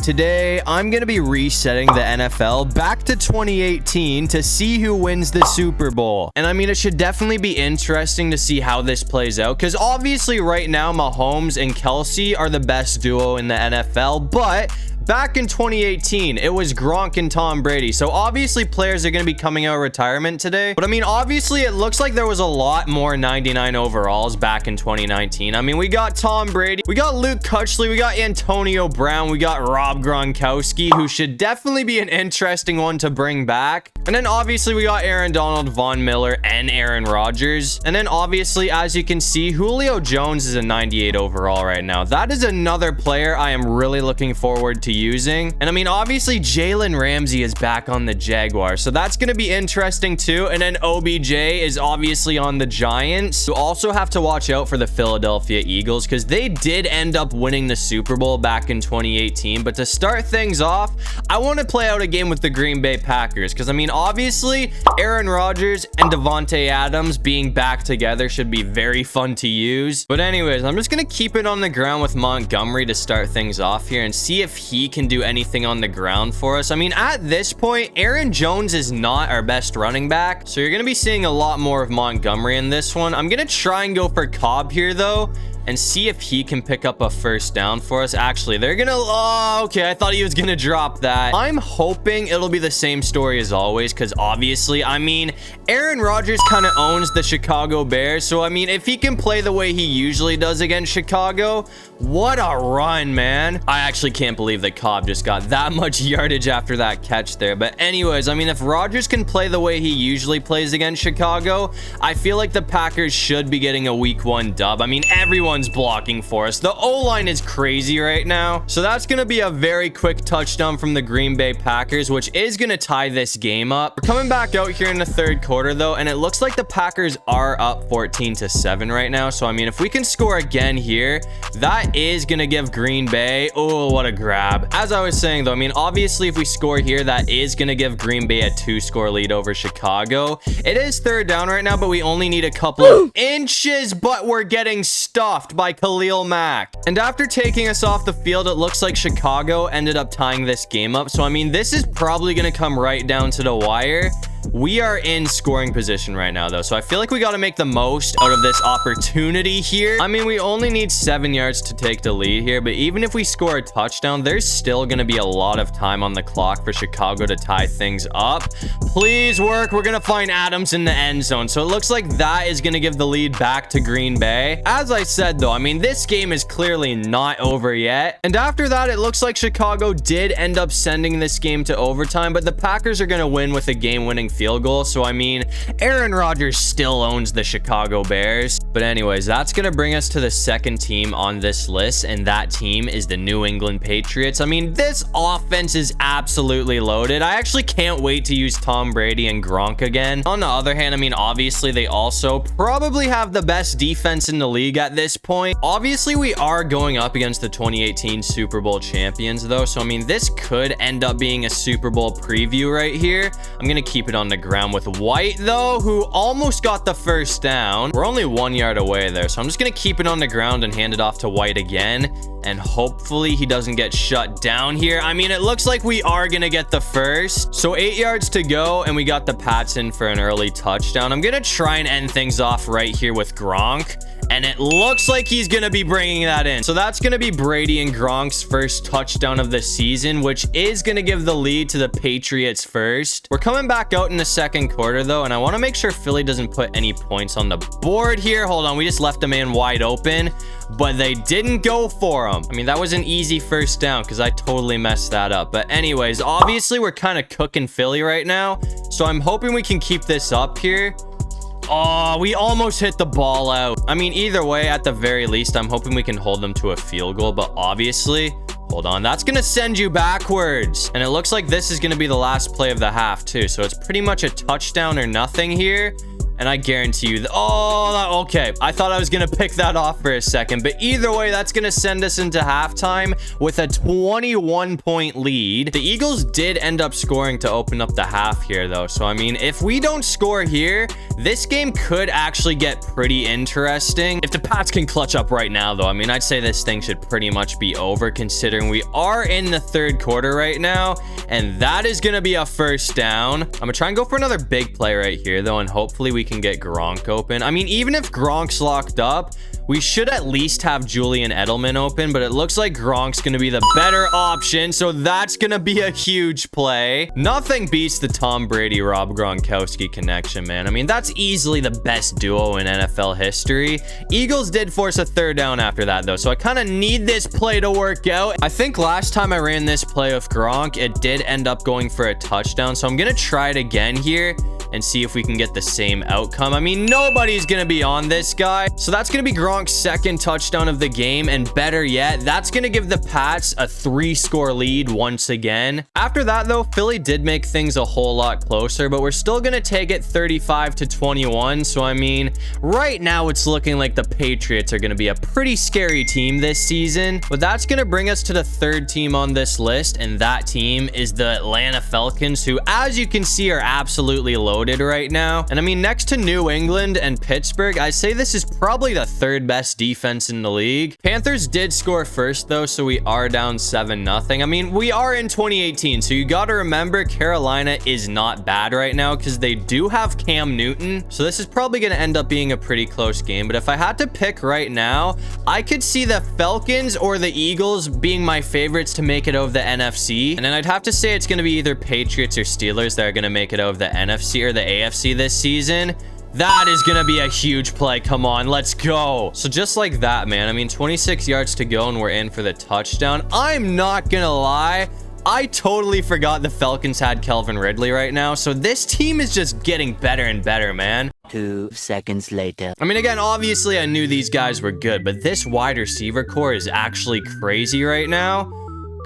Today, I'm going to be resetting the NFL back to 2018 to see who wins the Super Bowl. And I mean, it should definitely be interesting to see how this plays out, because obviously right now, Mahomes and Kelsey are the best duo in the NFL, but back in 2018, it was Gronk and Tom Brady. So obviously players are going to be coming out of retirement today. But I mean, obviously it looks like there was a lot more 99 overalls back in 2019. I mean, we got Tom Brady, we got Luke Kuechly, we got Antonio Brown, we got Rob Gronkowski, who should definitely be an interesting one to bring back. And then obviously we got Aaron Donald, Von Miller, and Aaron Rodgers. And then obviously, as you can see, Julio Jones is a 98 overall right now. That is another player I am really looking forward to using. And I mean, obviously Jalen Ramsey is back on the Jaguars, so that's going to be interesting too. And then OBJ is obviously on the Giants. You also have to watch out for the Philadelphia Eagles, because they did end up winning the Super Bowl back in 2018. But to start things off, I want to play out a game with the Green Bay Packers, because I mean, obviously Aaron Rodgers and Devontae Adams being back together should be very fun to use. But anyways, I'm just going to keep it on the ground with Montgomery to start things off here and see if he can do anything on the ground for us. I mean, at this point, Aaron Jones is not our best running back, so you're going to be seeing a lot more of Montgomery in this one. I'm going to try and go for Cobb here though, and see if he can pick up a first down for us. Actually, they're gonna, oh, okay, I thought he was gonna drop that. I'm hoping it'll be the same story as always, because obviously, I mean, Aaron Rodgers kind of owns the Chicago Bears, so I mean, if he can play the way he usually does against Chicago, what a run, man. I actually can't believe that Cobb just got that much yardage after that catch there. But anyways, I mean, if Rodgers can play the way he usually plays against Chicago, I feel like the Packers should be getting a week 1 dub. I mean, everyone's blocking for us. The O-line is crazy right now. So that's going to be a very quick touchdown from the Green Bay Packers, which is going to tie this game up. We're coming back out here in the third quarter though, and it looks like the Packers are up 14-7 right now. So I mean, if we can score again here, that is going to give Green Bay, oh, what a grab. As I was saying though, I mean, obviously if we score here, that is going to give Green Bay a 2-score lead over Chicago. It is third down right now, but we only need a couple of inches, but we're getting stuffed by Khalil Mack. And after taking us off the field, it looks like Chicago ended up tying this game up. So I mean, this is probably going to come right down to the wire. We are in scoring position right now though, so I feel like we got to make the most out of this opportunity here. I mean, we only need 7 yards to take the lead here, but even if we score a touchdown, there's still going to be a lot of time on the clock for Chicago to tie things up. Please work. We're going to find Adams in the end zone, so it looks like that is going to give the lead back to Green Bay. As I said though, I mean, this game is clearly not over yet, and after that, it looks like Chicago did end up sending this game to overtime, but the Packers are going to win with a game-winning field goal. So I mean, Aaron Rodgers still owns the Chicago Bears. But anyways, that's gonna bring us to the second team on this list, and that team is the New England Patriots. I mean, this offense is absolutely loaded. I actually can't wait to use Tom Brady and Gronk again. On the other hand, I mean, obviously they also probably have the best defense in the league at this point. Obviously we are going up against the 2018 Super Bowl champions though, so I mean, this could end up being a Super Bowl preview right here. I'm gonna keep it on the ground with White though, who almost got the first down. We're only 1 yard away there, so I'm just gonna keep it on the ground and hand it off to White again, and hopefully he doesn't get shut down here. I mean, it looks like we are gonna get the first. So 8 yards to go, and we got the Pats in for an early touchdown. I'm gonna try and end things off right here with Gronk, and it looks like he's gonna be bringing that in. So that's gonna be Brady and Gronk's first touchdown of the season, which is gonna give the lead to the Patriots first. We're coming back out in the second quarter though, and I want to make sure Philly doesn't put any points on the board here. Hold on, we just left the man wide open, but they didn't go for him. I mean, that was an easy first down because I totally messed that up. But anyways, obviously we're kind of cooking Philly right now, so I'm hoping we can keep this up here. Oh, we almost hit the ball out. I mean, either way, at the very least, I'm hoping we can hold them to a field goal, but obviously, hold on, that's gonna send you backwards. And it looks like this is gonna be the last play of the half too, so it's pretty much a touchdown or nothing here. And I guarantee you oh, okay. I thought I was going to pick that off for a second. But either way, that's going to send us into halftime with a 21-point lead. The Eagles did end up scoring to open up the half here, though. So, I mean, if we don't score here, this game could actually get pretty interesting. If the Pats can clutch up right now, though, I mean, I'd say this thing should pretty much be over considering we are in the third quarter right now. And that is going to be a first down. I'm going to try and go for another big play right here, though, and hopefully we can get Gronk open. I mean, even if Gronk's locked up, we should at least have Julian Edelman open, but it looks like Gronk's going to be the better option, so that's going to be a huge play. Nothing beats the Tom Brady-Rob Gronkowski connection, man. I mean, that's easily the best duo in NFL history. Eagles did force a third down after that, though, so I kind of need this play to work out. I think last time I ran this play with Gronk, it did end up going for a touchdown, so I'm going to try it again here and see if we can get the same outcome. I mean, nobody's going to be on this guy, so that's going to be Gronk's second touchdown of the game, and better yet, that's going to give the Pats a 3-score lead once again. After that, though, Philly did make things a whole lot closer, but we're still going to take it 35-21, so I mean, right now it's looking like the Patriots are going to be a pretty scary team this season, but that's going to bring us to the third team on this list, and that team is the Atlanta Falcons, who, as you can see, are absolutely loaded right now. And I mean, next to New England and Pittsburgh, I'd say this is probably the third best defense in the league. Panthers did score first, though, so we are down 7-0. I mean, we are in 2018, so you got to remember Carolina is not bad right now because they do have Cam Newton, so this is probably going to end up being a pretty close game. But if I had to pick right now, I could see the Falcons or the Eagles being my favorites to make it over the NFC, and then I'd have to say it's going to be either Patriots or Steelers that are going to make it over the NFC or the AFC this season. That is going to be a huge play. Come on, let's go. So just like that, man. I mean, 26 yards to go and we're in for the touchdown. I'm not going to lie. I totally forgot the Falcons had Calvin Ridley right now. So this team is just getting better and better, man. 2 seconds later. I mean, again, obviously I knew these guys were good, but this wide receiver core is actually crazy right now.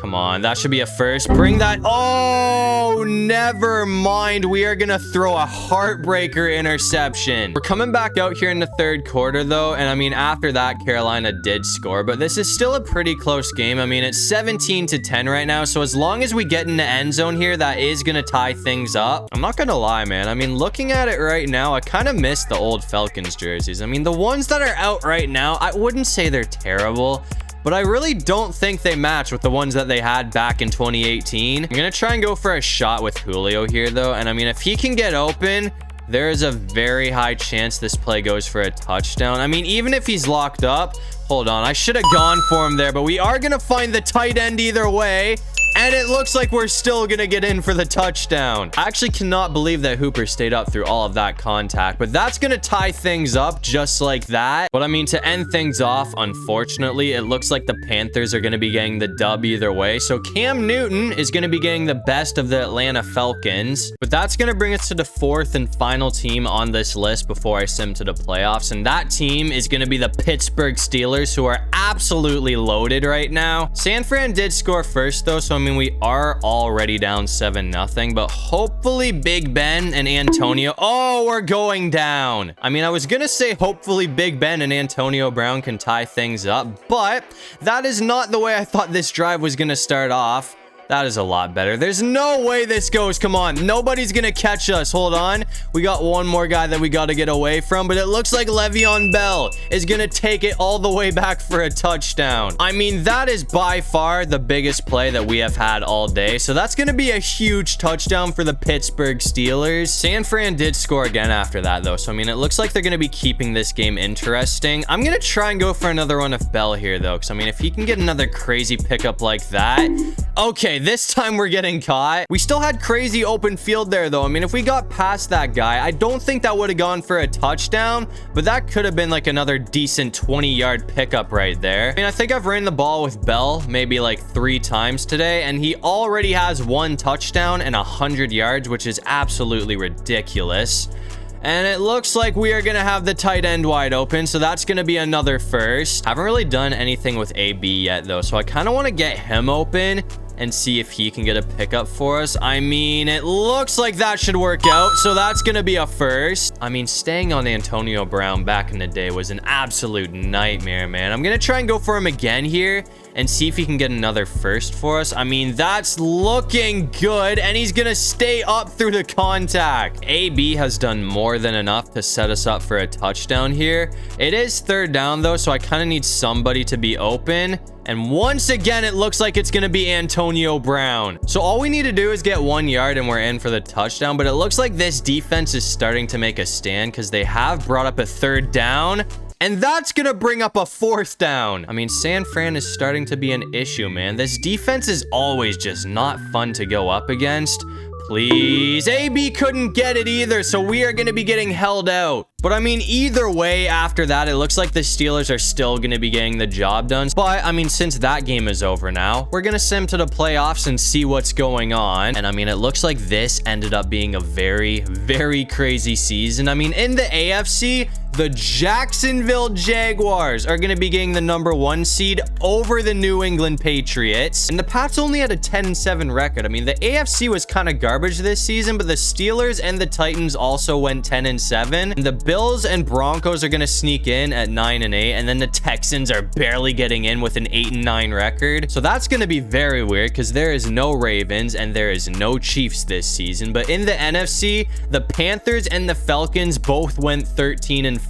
Come on, that should be a first. Bring that. Oh, never mind. We are going to throw a heartbreaker interception. We're coming back out here in the third quarter, though. And I mean, after that, Carolina did score, but this is still a pretty close game. I mean, it's 17-10 right now. So as long as we get in the end zone here, that is going to tie things up. I'm not going to lie, man. I mean, looking at it right now, I kind of miss the old Falcons jerseys. I mean, the ones that are out right now, I wouldn't say they're terrible, but I really don't think they match with the ones that they had back in 2018. I'm going to try and go for a shot with Julio here, though. And I mean, if he can get open, there is a very high chance this play goes for a touchdown. I mean, even if he's locked up, hold on, I should have gone for him there, but we are going to find the tight end either way. And it looks like we're still going to get in for the touchdown. I actually cannot believe that Hooper stayed up through all of that contact, but that's going to tie things up just like that. But I mean, to end things off, unfortunately, it looks like the Panthers are going to be getting the dub either way. So Cam Newton is going to be getting the best of the Atlanta Falcons. But that's going to bring us to the fourth and final team on this list before I sim to the playoffs. And that team is going to be the Pittsburgh Steelers, who are absolutely loaded right now. San Fran did score first, though, so I mean, we are already down 7-0, but hopefully Big Ben and Antonio. Oh, we're going down. I mean, I was going to say hopefully Big Ben and Antonio Brown can tie things up, but that is not the way I thought this drive was going to start off. That is a lot better. There's no way this goes. Come on. Nobody's going to catch us. Hold on. We got one more guy that we got to get away from, but it looks like Le'Veon Bell is going to take it all the way back for a touchdown. I mean, that is by far the biggest play that we have had all day. So that's going to be a huge touchdown for the Pittsburgh Steelers. San Fran did score again after that, though. So, I mean, it looks like they're going to be keeping this game interesting. I'm going to try and go for another one of Bell here, though, because, I mean, if he can get another crazy pickup like that. Okay, this time we're getting caught. We still had crazy open field there, though. I mean, if we got past that guy, I don't think that would have gone for a touchdown, but that could have been like another decent 20-yard pickup right there. I mean, I think I've ran the ball with Bell maybe like 3 times today, and he already has 1 touchdown and 100 yards, which is absolutely ridiculous. And it looks like we are going to have the tight end wide open, so that's going to be another first. Haven't really done anything with AB yet, though, so I kind of want to get him open and see if he can get a pickup for us. I mean, it looks like that should work out, so that's gonna be a first. I mean, staying on Antonio Brown back in the day was an absolute nightmare, man. I'm gonna try and go for him again here and see if he can get another first for us. I mean, that's looking good, and he's gonna stay up through the contact. AB has done more than enough to set us up for a touchdown here. It is third down though, so I kind of need somebody to be open. And once again, it looks like it's going to be Antonio Brown. So all we need to do is get 1 yard and we're in for the touchdown. But it looks like this defense is starting to make a stand because they have brought up a third down. And that's going to bring up a fourth down. I mean, San Fran is starting to be an issue, man. This defense is always just not fun to go up against. Please. AB couldn't get it either, so we are going to be getting held out. But I mean, either way, after that, it looks like the Steelers are still going to be getting the job done. But I mean, since that game is over now, we're going to sim to the playoffs and see what's going on. And I mean, it looks like this ended up being a very, very crazy season. I mean, in the AFC, the Jacksonville Jaguars are going to be getting the #1 seed over the New England Patriots. And the Pats only had a 10-7 record. I mean, the AFC was kind of garbage this season, but the Steelers and the Titans also went 10-7. And the Bills and Broncos are going to sneak in at 9-8. And then the Texans are barely getting in with an 8-9 record. So that's going to be very weird because there is no Ravens and there is no Chiefs this season. But in the NFC, the Panthers and the Falcons both went 13-4.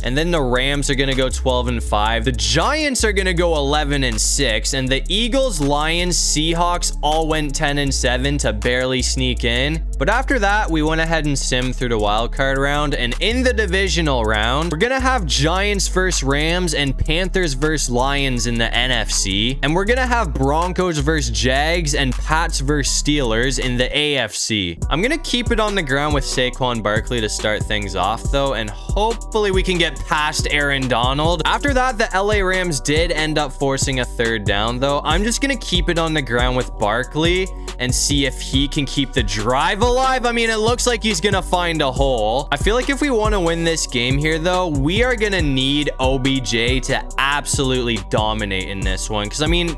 And then the Rams are going to go 12-5. The Giants are going to go 11-6. And the Eagles, Lions, Seahawks all went 10-7 to barely sneak in. But after that, we went ahead and simmed through the wild card round. And in the divisional round, we're going to have Giants versus Rams and Panthers versus Lions in the NFC. And we're going to have Broncos versus Jags and Pats versus Steelers in the AFC. I'm going to keep it on the ground with Saquon Barkley to start things off, though, and hopefully we can get past Aaron Donald. After that, the LA Rams did end up forcing a third down, though. I'm just going to keep it on the ground with Barkley and see if he can keep the drive alive. I mean, it looks like he's going to find a hole. I feel like if we want to win this game here, though, we are going to need OBJ to absolutely dominate in this one. Because, I mean,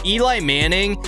Eli Manning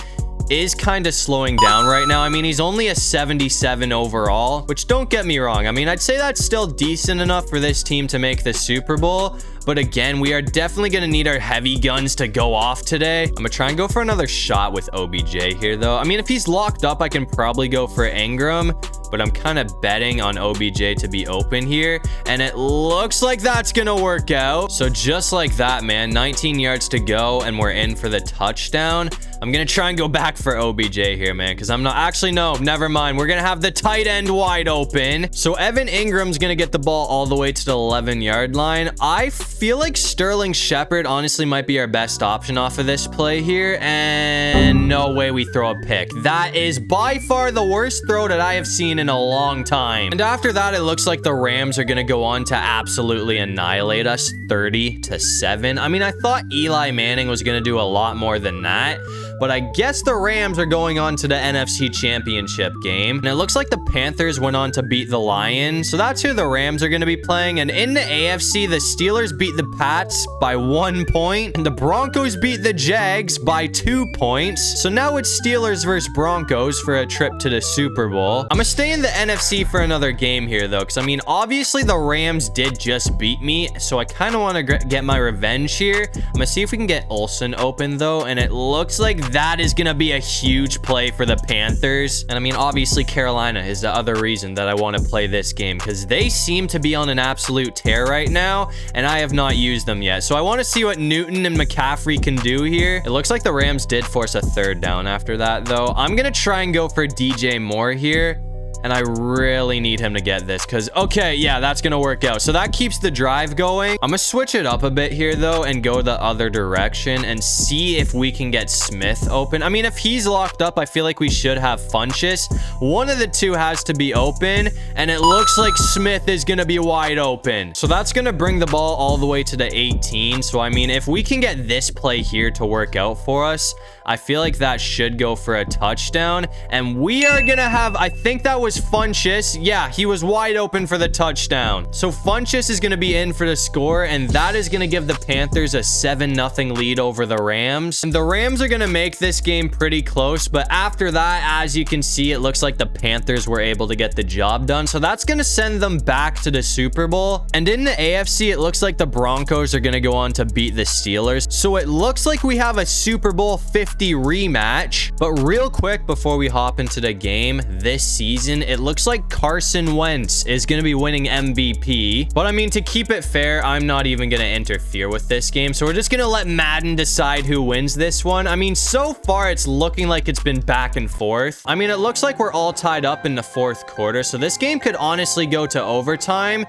is kind of slowing down right now. I mean, he's only a 77 overall, which, don't get me wrong, I mean, I'd say that's still decent enough for this team to make the Super Bowl. But again, we are definitely going to need our heavy guns to go off today. I'm going to try and go for another shot with OBJ here, though. I mean, if he's locked up, I can probably go for Ingram, but I'm kind of betting on OBJ to be open here. And it looks like that's going to work out. So just like that, man, 19 yards to go, and we're in for the touchdown. I'm going to try and go back for OBJ here, man, because I'm not... Actually, no, never mind. We're going to have the tight end wide open. So Evan Ingram's going to get the ball all the way to the 11-yard line. I feel like Sterling Shepard honestly might be our best option off of this play here. And no way we throw a pick. That is by far the worst throw that I have seen in a long time. And after that, it looks like the Rams are going to go on to absolutely annihilate us 30-7. I mean, I thought Eli Manning was going to do a lot more than that. But I guess the Rams are going on to the NFC Championship game. And it looks like the Panthers went on to beat the Lions. So that's who the Rams are going to be playing. And in the AFC, the Steelers beat the Pats by 1 point. And the Broncos beat the Jags by 2 points. So now it's Steelers versus Broncos for a trip to the Super Bowl. I'm going to stay in the NFC for another game here, though. Because, I mean, obviously the Rams did just beat me. So I kind of want to get my revenge here. I'm going to see if we can get Olsen open, though. And it looks like that is going to be a huge play for the Panthers. And I mean, obviously Carolina is the other reason that I want to play this game, because they seem to be on an absolute tear right now, and I have not used them yet. So I want to see what Newton and McCaffrey can do here. It looks like the Rams did force a third down after that, though. I'm going to try and go for DJ Moore here. And I really need him to get this because, okay, yeah, that's going to work out. So that keeps the drive going. I'm going to switch it up a bit here, though, and go the other direction and see if we can get Smith open. I mean, if he's locked up, I feel like we should have Funchess. One of the two has to be open, and it looks like Smith is going to be wide open. So that's going to bring the ball all the way to the 18. So, I mean, if we can get this play here to work out for us, I feel like that should go for a touchdown. And we are going to have, I think that was was Funchess. Yeah, he was wide open for the touchdown. So Funchess is going to be in for the score, and that is going to give the Panthers a 7-0 lead over the Rams. And the Rams are going to make this game pretty close, but after that, as you can see, it looks like the Panthers were able to get the job done. So that's going to send them back to the Super Bowl. And in the AFC, it looks like the Broncos are going to go on to beat the Steelers. So it looks like we have a Super Bowl 50 rematch. But real quick, before we hop into the game this season, it looks like Carson Wentz is going to be winning MVP. But I mean, to keep it fair, I'm not even going to interfere with this game. So we're just going to let Madden decide who wins this one. I mean, so far, it's looking like it's been back and forth. I mean, it looks like we're all tied up in the fourth quarter. So this game could honestly go to overtime.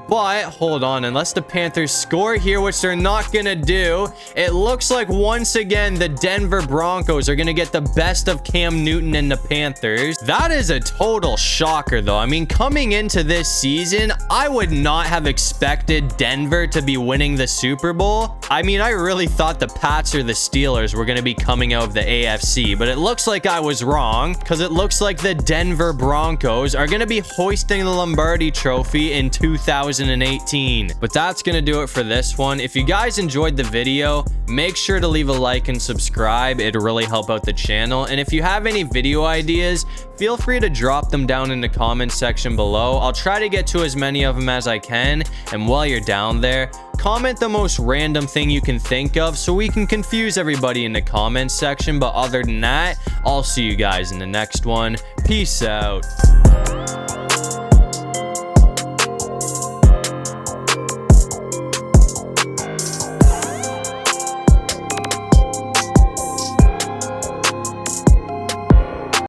But hold on, unless the Panthers score here, which they're not going to do, it looks like once again, the Denver Broncos are going to get the best of Cam Newton and the Panthers. That is a total shocker, though. I mean, coming into this season, I would not have expected Denver to be winning the Super Bowl. I mean, I really thought the Pats or the Steelers were going to be coming out of the AFC, but it looks like I was wrong, because it looks like the Denver Broncos are going to be hoisting the Lombardi Trophy in 2018. But that's going to do it for this one. If you guys enjoyed the video, make sure to leave a like and subscribe. It'll really help out the channel. And if you have any video ideas, feel free to drop them down in the comments section below. I'll try to get to as many of them as I can. And while you're down there, comment the most random thing you can think of so we can confuse everybody in the comments section. But other than that, I'll see you guys in the next one. Peace out.